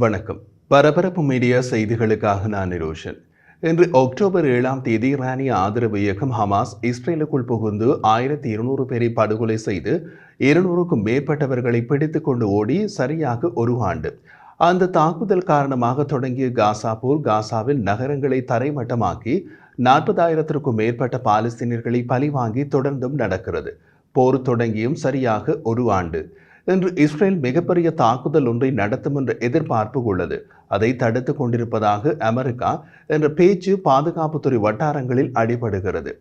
வணக்கம். பரபரப்பு மீடியா செய்திகளுக்காக நான் நிரோஷன். இன்று அக்டோபர் 7ஆம் தேதி ஈரானிய ஆதரவு இயக்கம் ஹமாஸ் இஸ்ரேலுக்குள் புகுந்து 1200 பேரை படுகொலை செய்து 200க்கும் மேற்பட்டவர்களை பிடித்துக் கொண்டு ஓடி சரியாக ஒரு ஆண்டு. அந்த தாக்குதல் காரணமாக தொடங்கிய காசா போர் காசாவின் நகரங்களை தரைமட்டமாக்கி 40,000க்கும் மேற்பட்ட பாலஸ்தீனியர்களை பழிவாங்கி தொடர்ந்தும் நடக்கிறது. போர் தொடங்கியும் சரியாக ஒரு ஆண்டு. இன்று இஸ்ரேல் மிகப்பெரிய தாக்குதல் ஒன்றை நடத்தும் என்ற எதிர்பார்ப்பு உள்ளது. அதை தடுத்துக் கொண்டிருப்பதாக அமெரிக்கா என்ற பேச்சு பாதுகாப்புத்துறை வட்டாரங்களில் அடிபடுகிறது.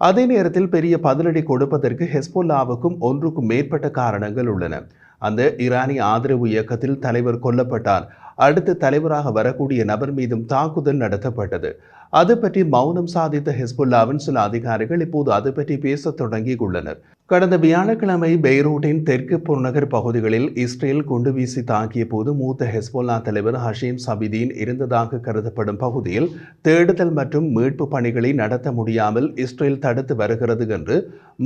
அதே நேரத்தில் பெரிய பதிலடி கொடுப்பதற்கு ஹெஸ்போல்லாவுக்கும் ஒன்றுக்கும் மேற்பட்ட காரணங்கள் உள்ளன. அந்த ஈரானிய ஆதரவு இயக்கத்தில் தலைவர் கொல்லப்பட்டார். அடுத்த தலைவராக வரக்கூடிய நபர் மீதும் தாக்குதல் நடத்தப்பட்டது. அது பற்றி மௌனம் சாதித்த ஹெஸ்புல்லாவின் சில அதிகாரிகள் இப்போது அது பற்றி பேச தொடங்கி உள்ளனர். கடந்த வியாழக்கிழமை பெய்ரூட்டின் தெற்கு புறநகர் பகுதிகளில் இஸ்ரேல் குண்டு வீசி தாக்கிய போது மூத்த ஹெஸ்புல்லா தலைவர் ஹஷீம் சபிதீன் இருந்ததாக கருதப்படும் பகுதியில் தேடுதல் மற்றும் மீட்பு பணிகளை நடத்த முடியாமல் இஸ்ரேல் தடுத்து வருகிறது என்று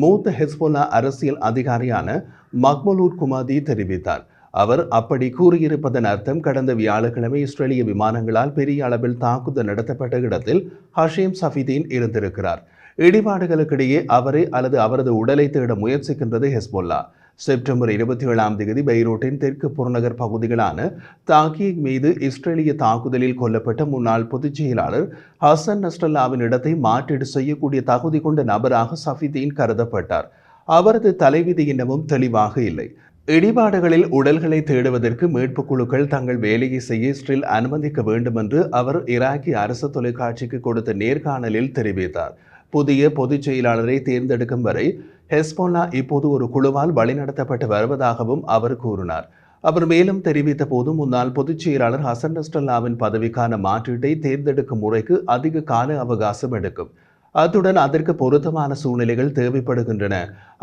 மூத்த ஹெஸ்புல்லா அரசியல் அதிகாரியான மக்மலூட் குமாதி தெரிவித்தார். அவர் அப்படி கூறியிருப்பதன் அர்த்தம் கடந்த வியாழக்கிழமை இஸ்ரேலிய விமானங்களால் பெரிய அளவில் தாக்குதல் நடத்தப்பட்ட இடத்தில் ஹஷீம் சபிதீன் இருந்திருக்கிறார். இடிபாடுகளுக்கிடையே அவரை அல்லது அவரது உடலை தேட முயற்சிக்கின்றது ஹெஸ்புல்லா. செப்டம்பர் 27ஆம் தேதி பெய்ரூட்டின் தெற்கு புறநகர் பகுதிகளான தாக்கிக் மீது இஸ்ரேலிய தாக்குதலில் கொல்லப்பட்ட முன்னாள் பொதுச் செயலாளர் ஹசன் நஸ்ரல்லாவின் இடத்தை மாற்றீடு செய்யக்கூடிய தகுதி கொண்ட நபராக சபிதீன் கருதப்பட்டார். அவரது தலைவிதி இன்னமும் தெளிவாக இல்லை. இடிபாடுகளில் உடல்களை தேடுவதற்கு மீட்பு குழுக்கள் தங்கள் வேலையை செய்ய இஸ்ரேல் அனுமதிக்க வேண்டும் என்று அவர் ஈராக்கிய அரசு தொலைக்காட்சிக்கு கொடுத்த நேர்காணலில் தெரிவித்தார். புதிய பொதுச் செயலாளரை தேர்ந்தெடுக்கும் வரை ஹெஸ்போல்லா இப்போது ஒரு குழுவால் வழிநடத்தப்பட்டு வருவதாகவும் அவர் கூறினார். அவர் மேலும் தெரிவித்த போது முன்னாள் பொதுச் செயலாளர் ஹசன் நஸ்ரல்லாவின் பதவிக்கான மாற்றீட்டை தேர்ந்தெடுக்கும் முறைக்கு அதிக கால அவகாசம் எடுக்கும். அத்துடன் அதற்கு பொருத்தமான சூழ்நிலைகள் தேவைப்படுகின்றன.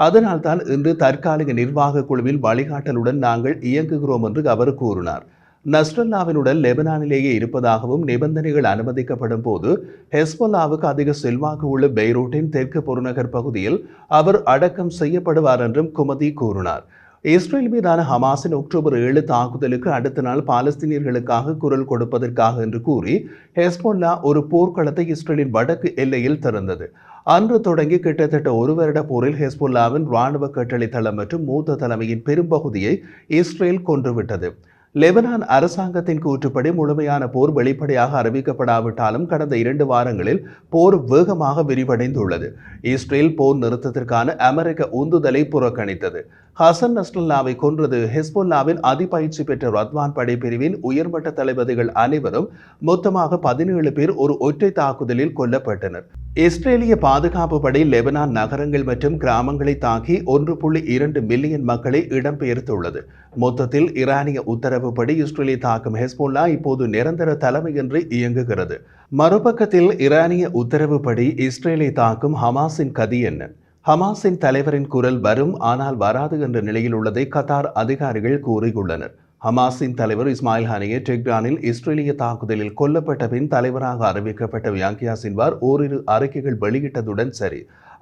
அதனால்தான் இன்று தற்காலிக நிர்வாக குழுவில் வழிகாட்டலுடன் நாங்கள் இயங்குகிறோம் என்று அவர் கூறினார். நஸ்ரல்லாவின் உடல் லெபனானிலேயே இருப்பதாகவும் நிபந்தனைகள் அனுமதிக்கப்படும் போது ஹெஸ்போல்லாவுக்கு அதிக செல்வாக்கு உள்ள பெய்ரூட்டின் தெற்கு புறநகர் பகுதியில் அவர் அடக்கம் செய்யப்படுவார் என்றும் குமதி கூறினார். இஸ்ரேல் மீதான ஹமாஸின் அக்டோபர் 7 தாக்குதலுக்கு அடுத்த நாள் பாலஸ்தீனியர்களுக்காக குரல் கொடுப்பதற்காக என்று கூறி ஹெஸ்போல்லா ஒரு போர்க்களத்தை இஸ்ரேலின் வடக்கு எல்லையில் திறந்தது. அன்று தொடங்கி கிட்டத்தட்ட ஒரு வருட போரில் ஹெஸ்போல்லாவின் இராணுவ கட்டளை தளம் மற்றும் மூத்த தலைமையின் பெரும்பகுதியை இஸ்ரேல் கொன்றுவிட்டது. லெபனான் அரசாங்கத்தின் கூற்றுப்படி முழுமையான போர் வெளிப்படையாக அறிவிக்கப்படாவிட்டாலும் கடந்த 2 வாரங்களில் போர் வேகமாக விரிவடைந்துள்ளது. இஸ்ரேல் போர் நிறுத்தத்திற்கான அமெரிக்க உந்துதலை புறக்கணித்தது. ஹசன் நஸ்ரல்லாவை கொன்றது. ஹெஸ்போல்லாவின் அதிபயிற்சி பெற்ற ரத்வான் படைப்பிரிவின் உயர்மட்ட தளபதிகள் அனைவரும் மொத்தமாக 17 பேர் ஒரு ஒற்றை தாக்குதலில் கொல்லப்பட்டனர். இஸ்ரேலிய பாதுகாப்பு படை லெபனான் நகரங்கள் மற்றும் கிராமங்களை தாக்கி 1.2 மில்லியன் மக்களை இடம்பெயர்த்துள்ளது. மொத்தத்தில் ஈரானிய உத்தரவுப்படி இஸ்ரேலை தாக்கும் ஹெஸ்போல்லா இப்போது நிரந்தர தலைமையின்றி இயங்குகிறது. மறுபக்கத்தில் ஈரானிய உத்தரவுப்படி இஸ்ரேலை தாக்கும் ஹமாஸின் கதி என்ன? ஹமாஸின் தலைவரின் குரல் வரும் ஆனால் வராது என்ற நிலையில் உள்ளதை கத்தார் அதிகாரிகள் கூறியுள்ளனர். ஹமாஸின் தலைவர் இஸ்மாயில் ஹனியே டெஹ்ரானில் இஸ்ரேலிய தாக்குதலில் கொல்லப்பட்ட பின் தலைவராக அறிவிக்கப்பட்ட யாஹ்யா சின்வார் ஓரிரு அறிக்கைகள் வெளியிட்டதுடன் சரி,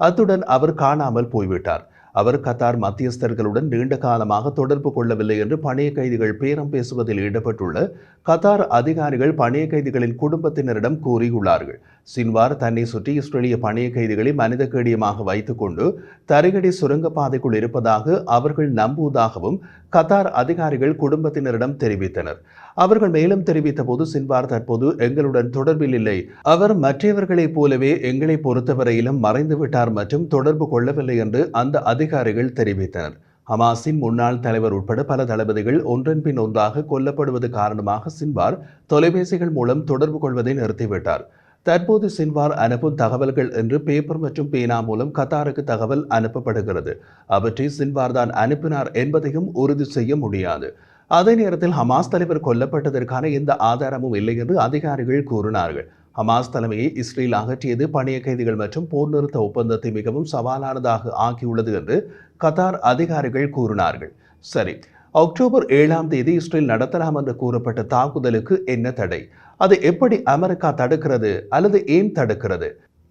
அத்துடன் அவர் காணாமல் போய்விட்டார். அவர் கத்தார் மத்தியஸ்தர்களுடன் நீண்ட காலமாக தொடர்பு கொள்ளவில்லை என்று பணைய கைதிகள் பேரம் பேசுவதில் ஈடுபட்டுள்ள கத்தார் அதிகாரிகள் பணைய கைதிகளின் குடும்பத்தினரிடம் கூறியுள்ளார்கள். சின்வார் தன்னை சுற்றி இஸ்ரேலிய பணைய கைதிகளை மனித கேடியமாக வைத்துக் கொண்டு தரையடி சுரங்கப்பாதைக்குள் இருப்பதாக அவர்கள் நம்புவதாகவும் கத்தார் அதிகாரிகள் குடும்பத்தினரிடம் தெரிவித்தனர். அவர்கள் மேலும் தெரிவித்த போது சின்வார் தற்போது எங்களுடன் தொடர்பில் இல்லை. அவர் மற்றவர்களைப் போலவே எங்களை பொறுத்தவரையிலும் மறைந்துவிட்டார் மற்றும் தொடர்பு கொள்ளவில்லை என்று அந்த அதிகாரிகள் தெரிவித்தனர். ஹமாஸின் முன்னாள் தலைவர் உட்பட பல தளபதிகள் ஒன்றன் பின் ஒன்றாக கொல்லப்படுவது காரணமாக சின்வார் தொலைபேசிகள் மூலம் தொடர்பு கொள்வதை நிறுத்திவிட்டார். தற்போது சின்வார் அனுப்பும் தகவல்கள் என்று பேப்பர் மற்றும் பேனா மூலம் கத்தாருக்கு தகவல் அனுப்பப்படுகிறது. அவற்றை சின்வார் தான் அனுப்பினார் என்பதையும் உறுதி செய்ய முடியாது. அதே நேரத்தில் ஹமாஸ் தலைவர் கொல்லப்பட்டதற்கான எந்த ஆதாரமும் இல்லை என்று அதிகாரிகள் கூறினார்கள். ஹமாஸ் தலைமையை இஸ்ரேல் அகற்றியது பணைய கைதிகள் மற்றும் போர் நிறுத்த ஒப்பந்தத்தை மிகவும் சவாலானதாக ஆக்கியுள்ளது என்று கத்தார் அதிகாரிகள் கூறினார்கள். சரி, அக்டோபர் 7ஆம் தேதி இஸ்ரேல் நடத்தலாம் என்று கூறப்பட்ட தாக்குதலுக்கு என்ன தடை? அதை எப்படி அமெரிக்கா தடுக்கிறது அல்லது ஏன் தடுக்கிறது?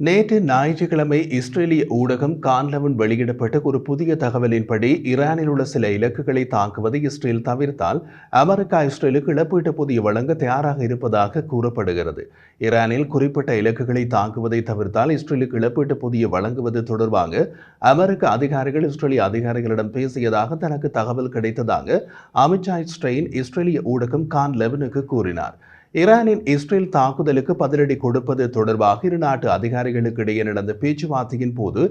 நேற்று ஞாயிற்றுக்கிழமை இஸ்ரேலிய ஊடகம் கான்லவன் வெளியிடப்பட்ட ஒரு புதிய தகவலின்படி ஈரானில் உள்ள சில இலக்குகளை தாக்குவதை இஸ்ரேல் தவிர்த்தால் அமெரிக்கா இஸ்ரேலுக்கு இழப்பீட்டு புதிய வழங்க தயாராக இருப்பதாக கூறப்படுகிறது. ஈரானில் குறிப்பிட்ட இலக்குகளை தாக்குவதை தவிர்த்தால் இஸ்ரேலுக்கு இழப்பீட்டு புதிய வழங்குவது தொடர்பாக அமெரிக்க அதிகாரிகள் இஸ்ரேலிய அதிகாரிகளிடம் பேசியதாக தனக்கு தகவல் கிடைத்ததாக அமித்ஷா ஸ்ட்ரெயின் இஸ்ரேலிய ஊடகம் கான்லவனுக்கு கூறினார். ஈரானின் இஸ்ரேல் தாக்குதலுக்கு பதிலடி கொடுப்பது தொடர்பாக இரு நாட்டு அதிகாரிகளுக்கு இடையே நடந்த பேச்சுவார்த்தையின் போது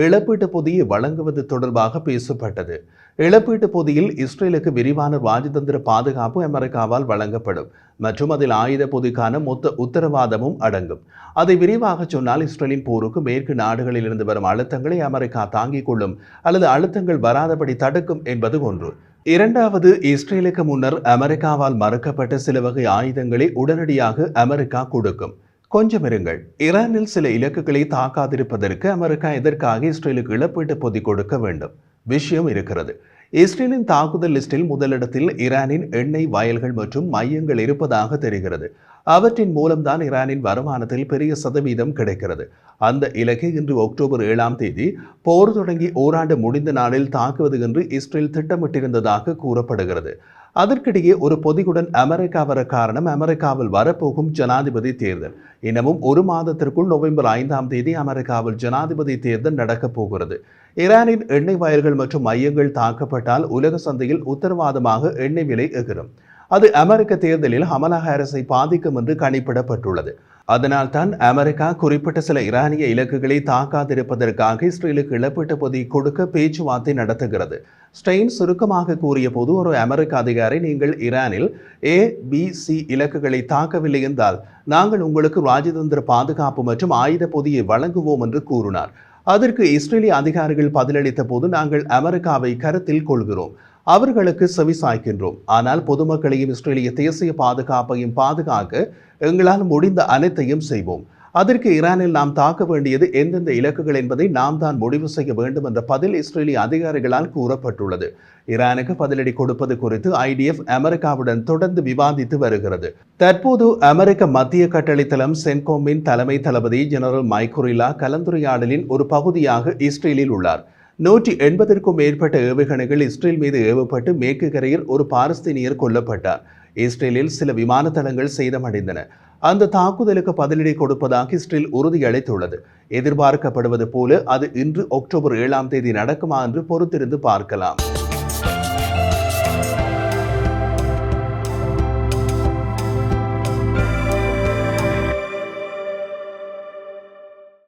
இழப்பீட்டு பொதியை வழங்குவது தொடர்பாக பேசப்பட்டது. இழப்பீட்டு பொதியில் இஸ்ரேலுக்கு விரிவான ராஜதந்திர பாதுகாப்பு அமெரிக்காவால் வழங்கப்படும் மற்றும் அதில் ஆயுத பொதிக்கான மொத்த உத்தரவாதமும் அடங்கும். அதை விரிவாக சொன்னால் இஸ்ரேலின் போருக்கு மேற்கு நாடுகளில் இருந்து வரும் அழுத்தங்களை அமெரிக்கா தாங்கிக் கொள்ளும் அல்லது அழுத்தங்கள் வராதபடி தடுக்கும் என்பது ஒன்று. இரண்டாவது, இஸ்ரேலுக்கு முன்னர் அமெரிக்காவால் மறுக்கப்பட்ட சில வகை ஆயுதங்களை உடனடியாக அமெரிக்கா கொடுக்கும். கொஞ்சம் இருங்கள், ஈரானில் சில இலக்குகளை தாக்காதிருப்பதற்கு அமெரிக்கா எதற்காக இஸ்ரேலுக்கு இழப்பீட்டு பொதி கொடுக்க வேண்டும்? விஷயம் இருக்கிறது. இஸ்ரேலின் தாக்குதல் லிஸ்டில் முதலிடத்தில் ஈரானின் எண்ணெய் வயல்கள் மற்றும் மையங்கள் இருப்பதாக தெரிகிறது. அவற்றின் மூலம்தான் ஈரானின் வருமானத்தில் பெரிய சதவீதம் கிடைக்கிறது. அந்த இலக்கை இன்று அக்டோபர் 7 போர் தொடங்கி ஓராண்டு முடிந்த நாளில் தாக்குவது என்று இஸ்ரேல் திட்டமிட்டிருந்ததாக கூறப்படுகிறது. அதற்கிடையே ஒரு பொதியுடன் அமெரிக்கா வர காரணம் அமெரிக்காவில் வரப்போகும் ஜனாதிபதி தேர்தல். இன்னமும் ஒரு மாதத்திற்குள் நவம்பர் 5 அமெரிக்காவில் ஜனாதிபதி தேர்தல் நடக்கப் போகிறது. ஈரானின் எண்ணெய் வயல்கள் மற்றும் மையங்கள் தாக்கப்பட்டால் உலக சந்தையில் உத்தரவாதமாக எண்ணெய் விலை எகிரும். அது அமெரிக்க தேர்தலில் கமலா ஹாரிஸை பாதிக்கும் என்று கணிப்பிடப்பட்டுள்ளது. அதனால் தான் அமெரிக்கா குறிப்பிட்ட சில ஈரானிய இலக்குகளை தாக்காதிருப்பதற்காக இஸ்ரேலுக்கு இழப்பீட்டு பொதி கொடுக்க பேச்சுவார்த்தை நடத்துகிறது. ஸ்டெயின் சுருக்கமாக கூறிய போது, ஒரு அமெரிக்க அதிகாரி, நீங்கள் ஈரானில் ABC இலக்குகளை தாக்கவில்லை என்றால் நாங்கள் உங்களுக்கு ராஜதந்திர பாதுகாப்பு மற்றும் ஆயுத பொதியை வழங்குவோம் என்று கூறினார். அதற்கு இஸ்ரேலிய அதிகாரிகள் பதிலளித்த போது, நாங்கள் அமெரிக்காவை கருத்தில் கொள்கிறோம், அவர்களுக்கு செவிசாய்க்கின்றோம், ஆனால் பொதுமக்களையும் இஸ்ரேலிய தேசிய பாதுகாப்பையும் பாதுகாக்க எங்களால் முடிந்த அனைத்தையும் செய்வோம். அதற்கு ஈரானில் நாம் தாக்க வேண்டியது எந்தெந்த இலக்குகள் என்பதை நாம் தான் முடிவு செய்ய வேண்டும் என்ற பதில் இஸ்ரேலிய அதிகாரிகளால் கூறப்பட்டுள்ளது. ஈரானுக்கு பதிலடி கொடுப்பது குறித்து IDF அமெரிக்காவுடன் தொடர்ந்து விவாதித்து வருகிறது. தற்போது அமெரிக்க மத்திய கட்டளைத்தளம் சென்கோமின் தலைமை தளபதி ஜெனரல் மைக்குரிலா கலந்துரையாடலின் ஒரு பகுதியாக இஸ்ரேலில் உள்ளார். 180க்கும் மேற்பட்ட ஏவுகணைகள் இஸ்ரேல் மீது ஏவப்பட்டு மேற்கு கரையில் ஒரு பாலஸ்தீனியர் கொல்லப்பட்டார். இஸ்ரேலில் சில விமான தளங்கள் சேதமடைந்தன. அந்த தாக்குதலுக்கு பதிலடி கொடுப்பதாக இஸ்ரேல் உறுதியளித்துள்ளது. எதிர்பார்க்கப்படுவது போல அது இன்று அக்டோபர் 7 நடக்குமா என்று பொறுத்திருந்து பார்க்கலாம்.